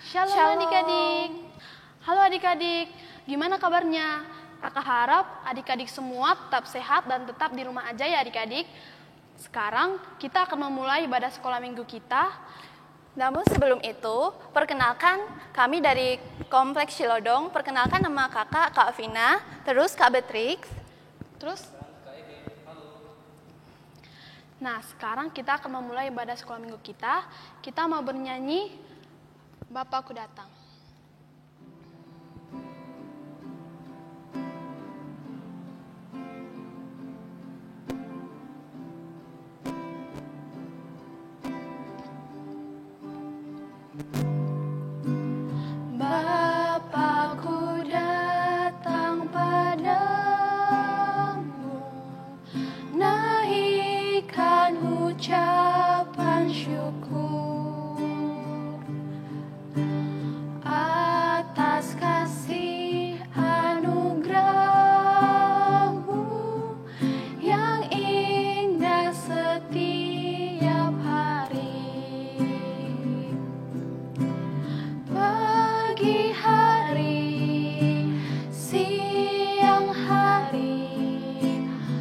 Shalom adik-adik. Halo adik-adik, gimana kabarnya? Kakak harap adik-adik semua tetap sehat dan tetap di rumah aja ya adik-adik. Sekarang kita akan memulai ibadah sekolah minggu kita. Namun sebelum itu, perkenalkan kami dari Kompleks Cilodong. Perkenalkan nama kakak, Kak Vina, terus Kak Beatrix. Nah, sekarang kita akan memulai ibadah sekolah minggu kita. Kita mau bernyanyi Bapakku Datang. Bapakku datang padamu, naikkan ucapan syukur atas kasih anugerahmu yang indah setiap hari. Pagi hari, siang hari,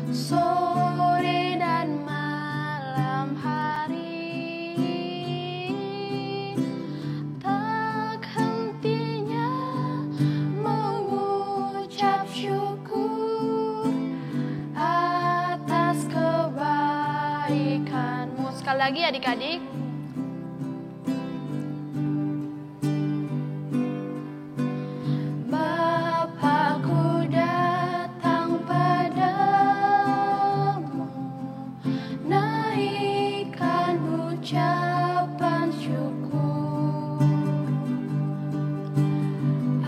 sore dan malam hari, tak hentinya mengucap syukur atas kebaikanmu. Sekali lagi adik-adik. Bapakku datang padamu, naikkan ucapan syukur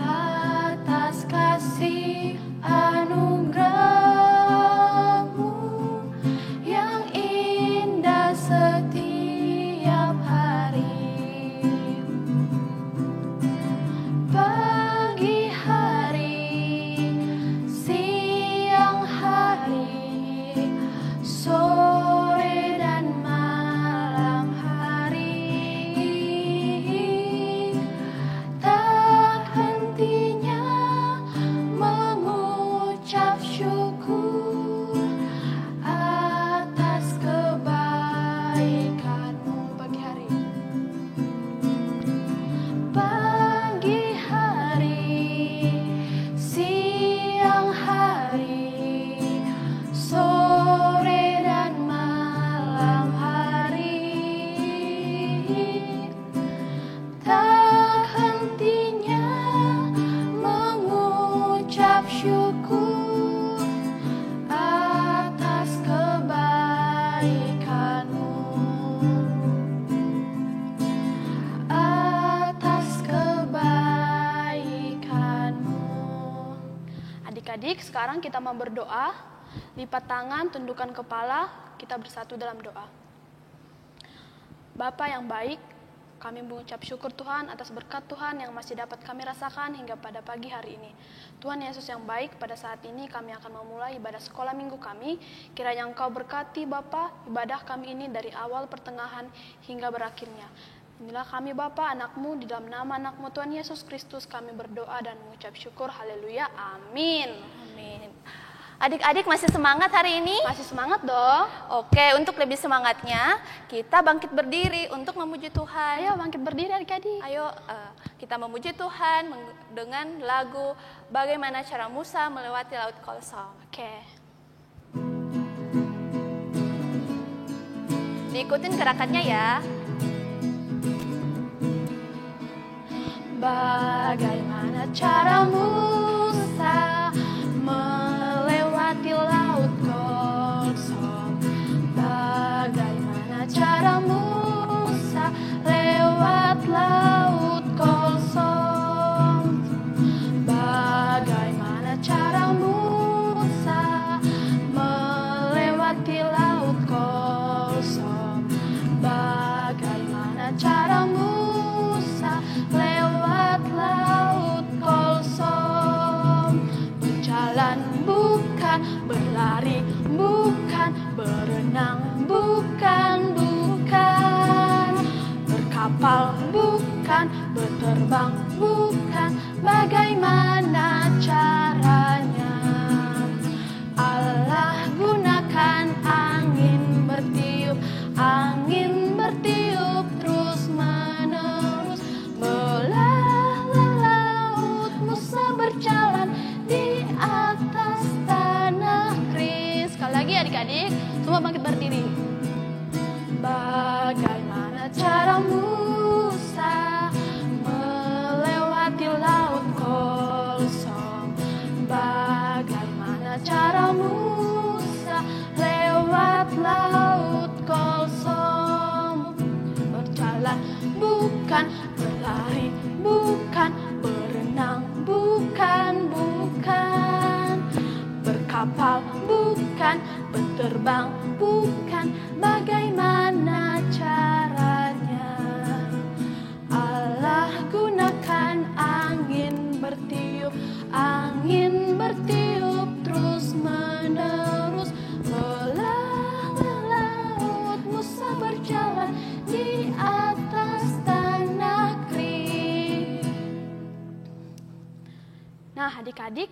atas kasih anugerahmu yang indah setiap hari. Pagi hari, siang hari, sore dan malam hari, tak hentinya mengucap syukur atas kebaikanmu. Pagi hari, pagi hari, siang hari, sore dan malam hari, tak hentinya mengucap syukur atas kebaikanmu, atas kebaikanmu. Adik-adik, sekarang kita mau berdoa. Lipat tangan, tundukkan kepala, kita bersatu dalam doa. Bapa yang baik, kami mengucap syukur Tuhan atas berkat Tuhan yang masih dapat kami rasakan hingga pada pagi hari ini. Tuhan Yesus yang baik, pada saat ini kami akan memulai ibadah sekolah minggu kami. Kiranya Engkau berkati Bapa ibadah kami ini dari awal, pertengahan, hingga berakhirnya. Inilah kami Bapa, anak-Mu, di dalam nama anak-Mu Tuhan Yesus Kristus kami berdoa dan mengucap syukur. Haleluya, amin. Amin. Adik-adik masih semangat hari ini? Masih semangat dong. Oke, untuk lebih semangatnya, kita bangkit berdiri untuk memuji Tuhan. Ayo bangkit berdiri adik-adik. Ayo kita memuji Tuhan dengan lagu Bagaimana Cara Musa Melewati Laut Kosong. Oke. Diikutin gerakannya ya. Bagaimana cara Musa melewati laut kosong? Bagaimana cara Musa lewat laut kosong? Bagaimana cara Musa melewati laut kosong? Bagaimana cara Musa lewat laut kosong? Nah, adik-adik,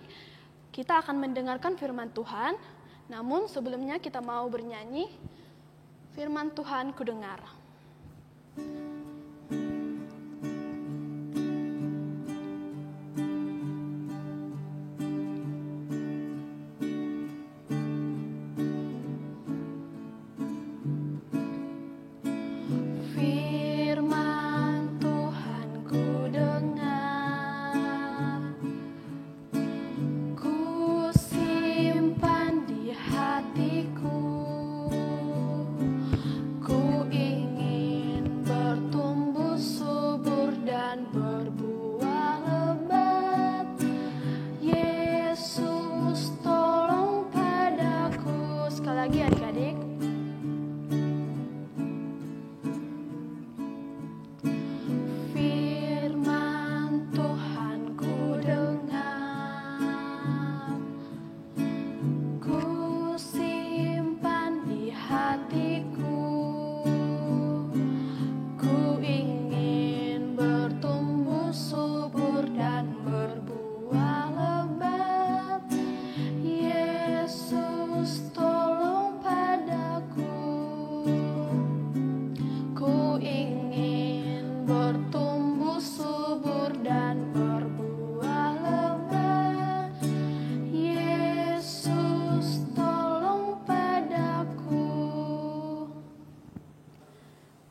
kita akan mendengarkan firman Tuhan. Namun sebelumnya kita mau bernyanyi firman Tuhan kudengar.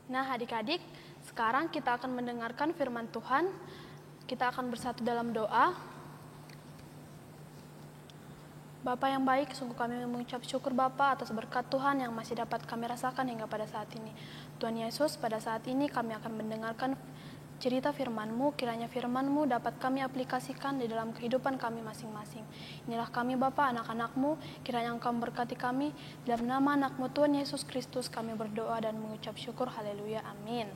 Nah, adik-adik, sekarang kita akan mendengarkan firman Tuhan. Kita akan bersatu dalam doa. Bapa yang baik, sungguh kami mengucap syukur Bapa atas berkat Tuhan yang masih dapat kami rasakan hingga pada saat ini. Tuhan Yesus, pada saat ini kami akan mendengarkan cerita firman-Mu, kiranya firman-Mu dapat kami aplikasikan di dalam kehidupan kami masing-masing. Inilah kami Bapa, anak-anak-Mu, kiranya Engkau memberkati kami. Dalam nama anak-Mu Tuhan Yesus Kristus kami berdoa dan mengucap syukur, haleluya, amin.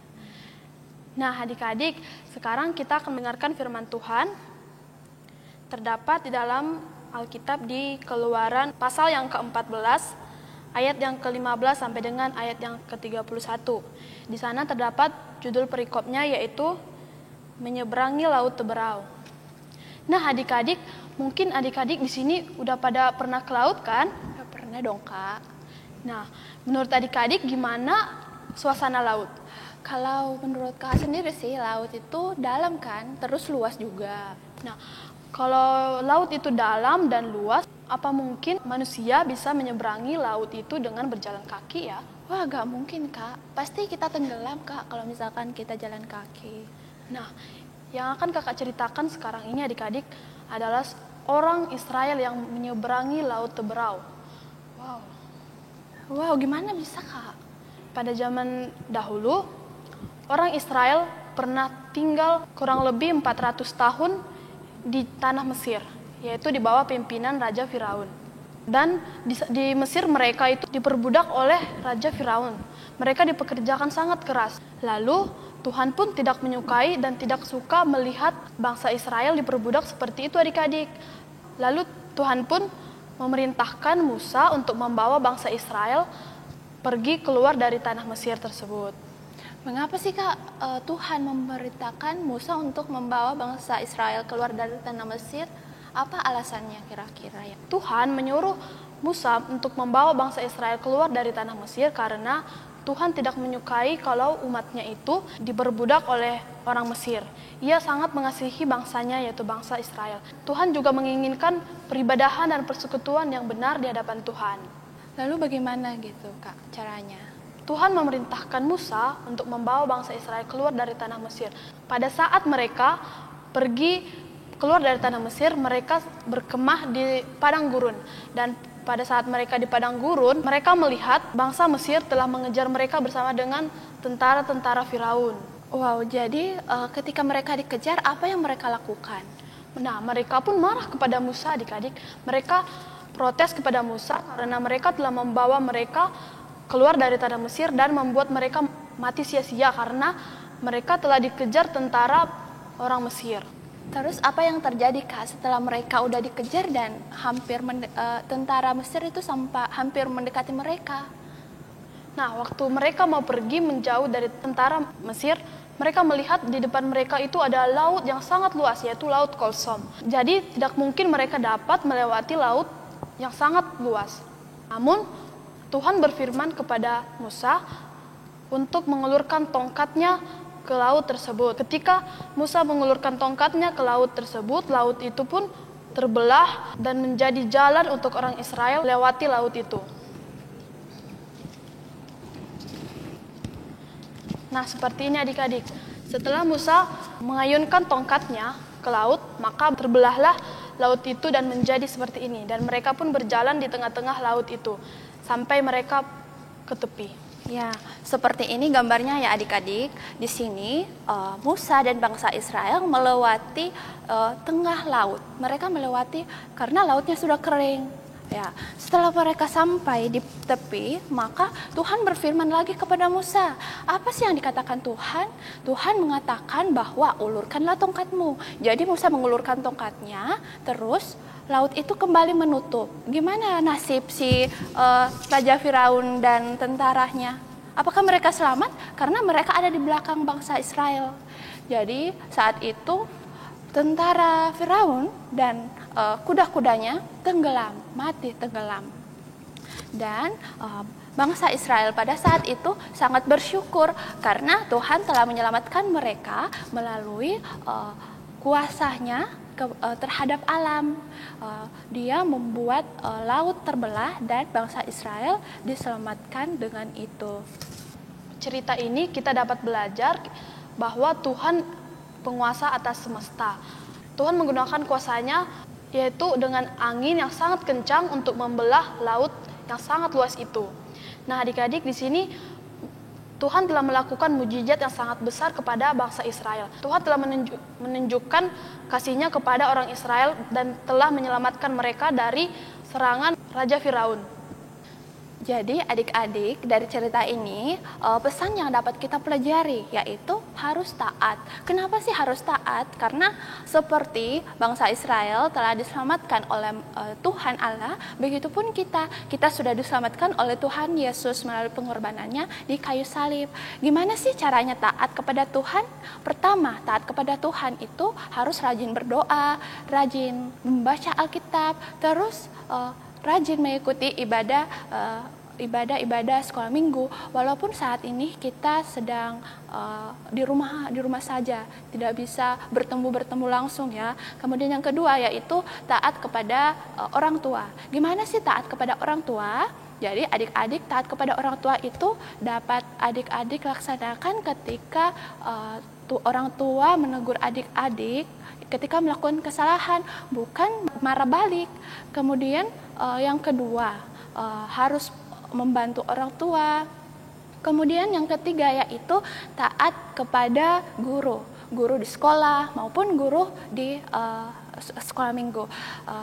Nah, adik-adik, sekarang kita akan mendengarkan firman Tuhan. Terdapat di dalam Alkitab di Keluaran pasal yang ke-14, ayat yang ke-15 sampai dengan ayat yang ke-31. Di sana terdapat judul perikopnya yaitu menyeberangi Laut Teberau. Nah, adik-adik, mungkin adik-adik di sini udah pada pernah ke laut kan? Ya, pernah dong, Kak. Nah, menurut adik-adik gimana suasana laut? Kalau menurut Kak sendiri sih, laut itu dalam kan, terus luas juga. Nah, kalau laut itu dalam dan luas, apa mungkin manusia bisa menyeberangi laut itu dengan berjalan kaki ya? Wah, gak mungkin, Kak. Pasti kita tenggelam, Kak, kalau misalkan kita jalan kaki. Nah, yang akan Kakak ceritakan sekarang ini adik-adik adalah orang Israel yang menyeberangi Laut Teberau. Wow, gimana bisa, Kak? Pada zaman dahulu, orang Israel pernah tinggal kurang lebih 400 tahun di tanah Mesir, yaitu di bawah pimpinan Raja Firaun. Dan di Mesir mereka itu diperbudak oleh Raja Firaun. Mereka dipekerjakan sangat keras. Lalu Tuhan pun tidak menyukai dan tidak suka melihat bangsa Israel diperbudak seperti itu adik-adik. Lalu Tuhan pun memerintahkan Musa untuk membawa bangsa Israel pergi keluar dari tanah Mesir tersebut. Mengapa sih, Kak, Tuhan memerintahkan Musa untuk membawa bangsa Israel keluar dari tanah Mesir? Apa alasannya kira-kira ya? Tuhan menyuruh Musa untuk membawa bangsa Israel keluar dari tanah Mesir karena Tuhan tidak menyukai kalau umatnya itu diperbudak oleh orang Mesir. Ia sangat mengasihi bangsanya yaitu bangsa Israel. Tuhan juga menginginkan peribadahan dan persekutuan yang benar di hadapan Tuhan. Lalu bagaimana gitu, Kak, caranya? Tuhan memerintahkan Musa untuk membawa bangsa Israel keluar dari tanah Mesir. Pada saat mereka pergi keluar dari tanah Mesir, mereka berkemah di padang gurun. Dan pada saat mereka di padang gurun, mereka melihat bangsa Mesir telah mengejar mereka bersama dengan tentara-tentara Firaun. Wow, jadi ketika mereka dikejar, apa yang mereka lakukan? Nah, mereka pun marah kepada Musa adik-adik. Mereka protes kepada Musa karena mereka telah membawa mereka keluar dari tanah Mesir dan membuat mereka mati sia-sia karena mereka telah dikejar tentara orang Mesir. Terus apa yang terjadi, Kak, setelah mereka udah dikejar dan tentara Mesir itu hampir mendekati mereka? Nah, waktu mereka mau pergi menjauh dari tentara Mesir, mereka melihat di depan mereka itu ada laut yang sangat luas, yaitu Laut Kolsom. Jadi tidak mungkin mereka dapat melewati laut yang sangat luas. Namun Tuhan berfirman kepada Musa untuk mengulurkan tongkatnya ke laut tersebut. Ketika Musa mengulurkan tongkatnya ke laut tersebut, laut itu pun terbelah dan menjadi jalan untuk orang Israel melewati laut itu. Nah, seperti ini adik-adik. Setelah Musa mengayunkan tongkatnya ke laut, maka terbelahlah laut itu dan menjadi seperti ini. Dan mereka pun berjalan di tengah-tengah laut itu sampai mereka ke tepi. Ya, seperti ini gambarnya ya adik-adik. Di sini Musa dan bangsa Israel melewati tengah laut. Mereka melewati karena lautnya sudah kering. Ya, setelah mereka sampai di tepi, maka Tuhan berfirman lagi kepada Musa. Apa sih yang dikatakan Tuhan? Tuhan mengatakan bahwa ulurkanlah tongkatmu. Jadi Musa mengulurkan tongkatnya, terus laut itu kembali menutup. Gimana nasib si Raja Firaun dan tentaranya? Apakah mereka selamat? Karena mereka ada di belakang bangsa Israel. Jadi saat itu tentara Firaun dan kuda-kudanya mati tenggelam. Dan bangsa Israel pada saat itu sangat bersyukur karena Tuhan telah menyelamatkan mereka melalui kuasanya terhadap alam. Dia membuat laut terbelah dan bangsa Israel diselamatkan dengan itu. Cerita ini kita dapat belajar bahwa Tuhan penguasa atas semesta. Tuhan menggunakan kuasanya yaitu dengan angin yang sangat kencang untuk membelah laut yang sangat luas itu. Nah, adik-adik, di sini Tuhan telah melakukan mujizat yang sangat besar kepada bangsa Israel. Tuhan telah menunjukkan kasih-Nya kepada orang Israel dan telah menyelamatkan mereka dari serangan Raja Firaun. Jadi adik-adik, dari cerita ini pesan yang dapat kita pelajari yaitu harus taat. Kenapa sih harus taat? Karena seperti bangsa Israel telah diselamatkan oleh Tuhan Allah, begitupun kita sudah diselamatkan oleh Tuhan Yesus melalui pengorbanannya di kayu salib. Gimana sih caranya taat kepada Tuhan? Pertama, taat kepada Tuhan itu harus rajin berdoa, rajin membaca Alkitab, terus rajin mengikuti ibadah sekolah minggu, walaupun saat ini kita sedang di rumah saja, tidak bisa bertemu langsung ya. Kemudian yang kedua yaitu taat kepada orang tua. Gimana sih taat kepada orang tua? Jadi adik-adik taat kepada orang tua itu dapat adik-adik laksanakan ketika orang tua menegur adik-adik ketika melakukan kesalahan, bukan marah balik. Kemudian yang kedua harus membantu orang tua. Kemudian yang ketiga yaitu taat kepada guru di sekolah maupun guru di sekolah minggu.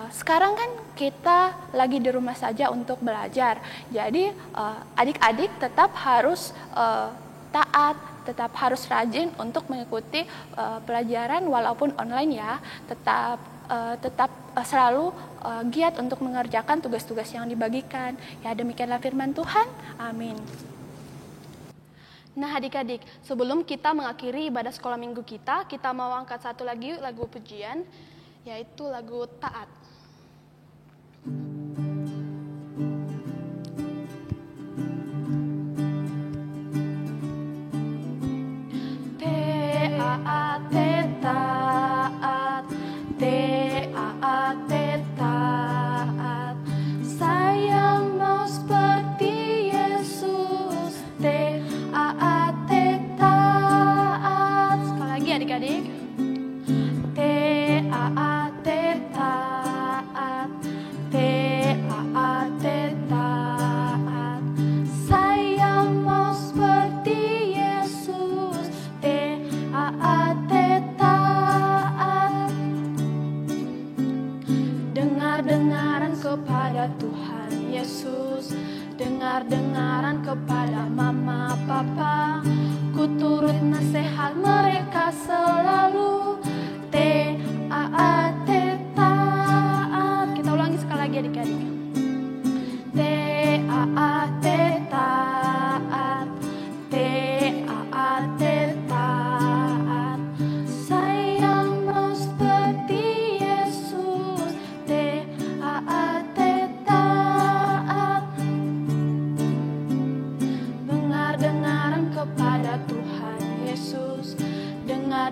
Sekarang kan kita lagi di rumah saja untuk belajar. Jadi adik-adik tetap harus taat, tetap harus rajin untuk mengikuti pelajaran walaupun online ya. Tetap selalu giat untuk mengerjakan tugas-tugas yang dibagikan. Ya, demikianlah firman Tuhan. Amin. Nah, adik-adik, sebelum kita mengakhiri ibadah sekolah minggu kita mau angkat satu lagi lagu pujian, yaitu lagu Taat. Taat, taat, sayang mau seperti Yesus. Taat, taat. Sekali lagi adik-adik. Taat, taat.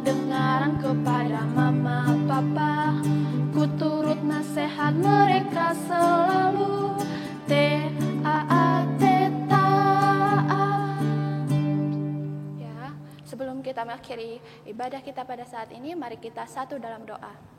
dengaran kepada mama papa, ku turut nasihat mereka selalu. T-A-A-T taat. Ya, sebelum kita mengakhiri ibadah kita pada saat ini, mari kita satu dalam doa.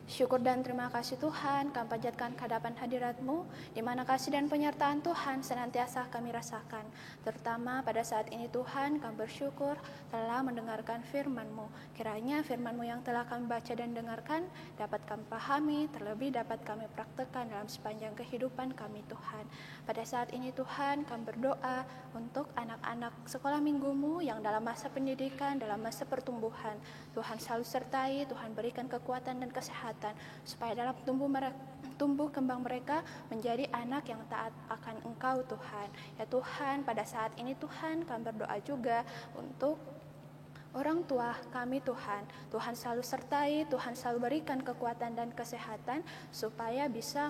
Syukur dan terima kasih Tuhan, kami panjatkan kehadapan hadirat-Mu, di mana kasih dan penyertaan Tuhan senantiasa kami rasakan. Terutama pada saat ini Tuhan, kami bersyukur telah mendengarkan firman-Mu. Kiranya firman-Mu yang telah kami baca dan dengarkan dapat kami pahami, terlebih dapat kami praktekkan dalam sepanjang kehidupan kami Tuhan. Pada saat ini Tuhan, kami berdoa untuk anak-anak sekolah minggu-Mu yang dalam masa pendidikan, dalam masa pertumbuhan. Tuhan selalu sertai, Tuhan berikan kekuatan dan kesehatan, supaya dalam tumbuh kembang mereka menjadi anak yang taat akan Engkau Tuhan. Ya Tuhan, pada saat ini Tuhan kami berdoa juga untuk orang tua kami Tuhan. Tuhan selalu sertai, Tuhan selalu berikan kekuatan dan kesehatan supaya bisa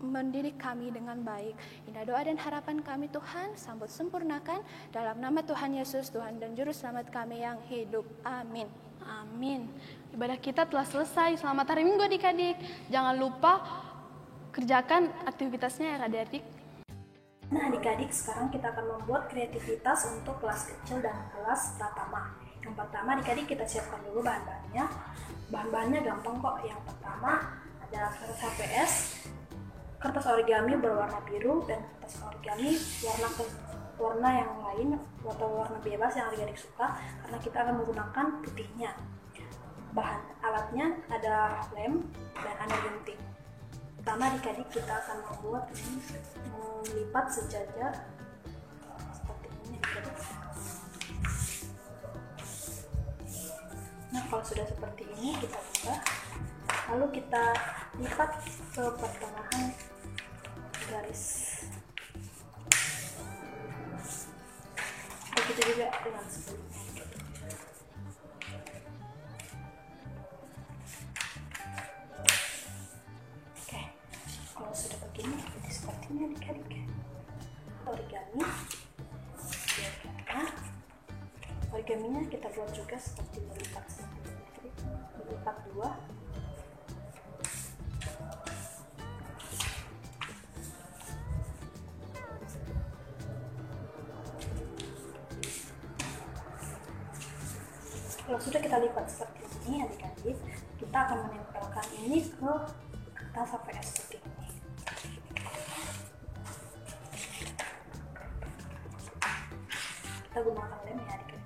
mendidik kami dengan baik. Indah doa dan harapan kami Tuhan, sambut sempurnakan dalam nama Tuhan Yesus, Tuhan dan Juru Selamat kami yang hidup. Amin. Amin. Ibadah kita telah selesai. Selamat hari Minggu adik-adik. Jangan lupa kerjakan aktivitasnya ya adik-adik. Nah adik-adik, sekarang kita akan membuat kreativitas untuk kelas kecil dan kelas pratama. Yang pertama adik-adik kita siapkan dulu bahan-bahannya. Bahan-bahannya gampang kok. Yang pertama adalah kertas HPS, kertas origami berwarna biru, dan kertas origami warna yang lain atau warna bebas yang adik-adik suka, karena kita akan menggunakan putihnya. Bahan alatnya ada lem dan ada gunting. Pertama adik-adik kita akan membuat ini, melipat sejajar seperti ini adik-adik. Nah kalau sudah seperti ini kita buka, lalu kita lipat ke pertengahan garis. Begitu juga dengan sebelumnya. Oke, kalau sudah begini seperti ini adik-adik. Origami, origaminya kita buat juga seperti melipat melipat dua. Kalau sudah kita lipat seperti ini adik-adik, kita akan menempelkan ini ke kertas HPS putih ini. Kita gunakan lem ya adik-adik.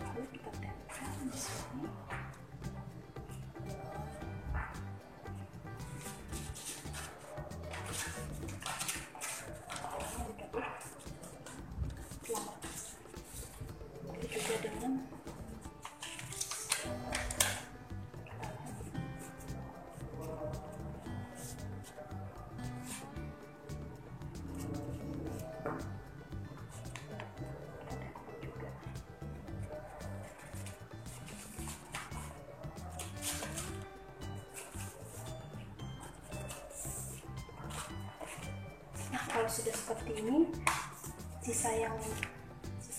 Lalu kita tempel di sini. Juga dengan nah kalau sudah seperti ini, sisa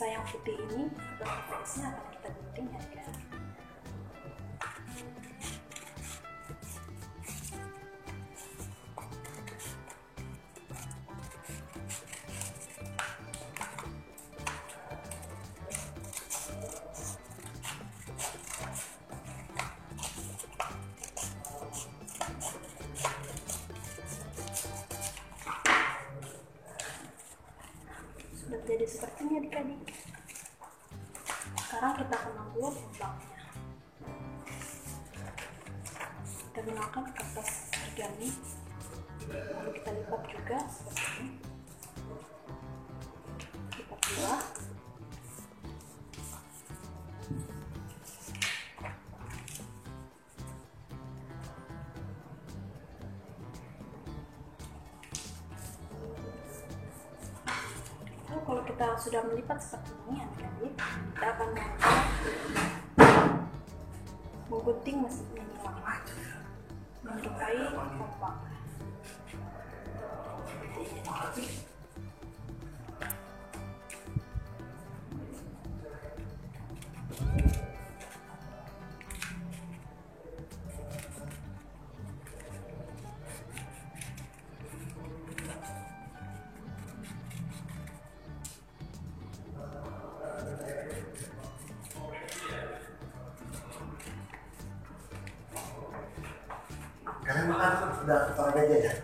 yang putih ini atau HPS-nya akan kita gunting ya guys. Sudah jadi seperti ini adik-adik. Sekarang kita akan membuat lubangnya. Kita gunakan kertas origami, lalu kita lipat juga seperti ini. Kita buah. Kalau kita sudah melipat seperti ini adik-adik, kita akan mengangkat menggunting mesin ini lama, menyerupai pompa. Kalian makan udah kepala aja ya?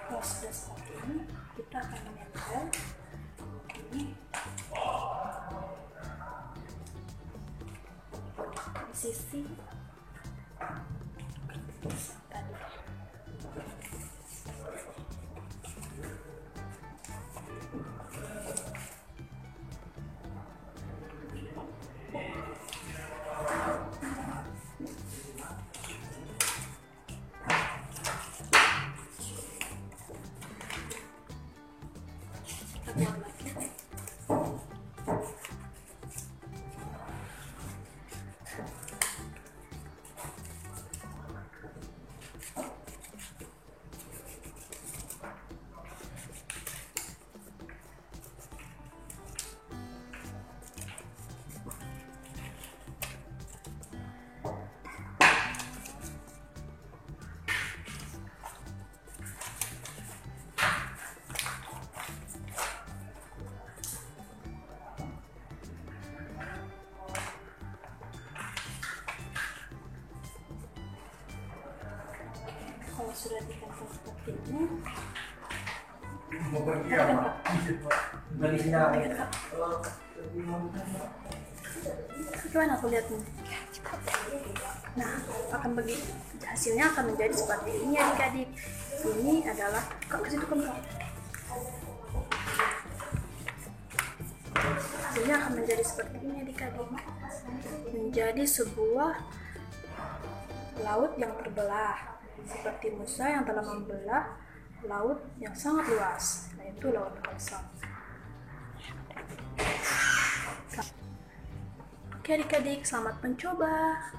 Kalau sudah seperti ini, kita akan menempel ini di sisi tadi. Kita buat lagi. Kalau sudah dikasih seperti ini, Mau pergi apa? Bagi sinyal. gimana aku lihat nih? Nah, akan bagi hasilnya akan menjadi seperti ini ya adik-adik. Ini adalah kok ke situ kan Kak? Hasilnya akan menjadi seperti ini adik-adik. Menjadi sebuah laut yang terbelah, seperti Musa yang telah membelah laut yang sangat luas, yaitu Laut Kosong. Oke adik-adik, selamat mencoba.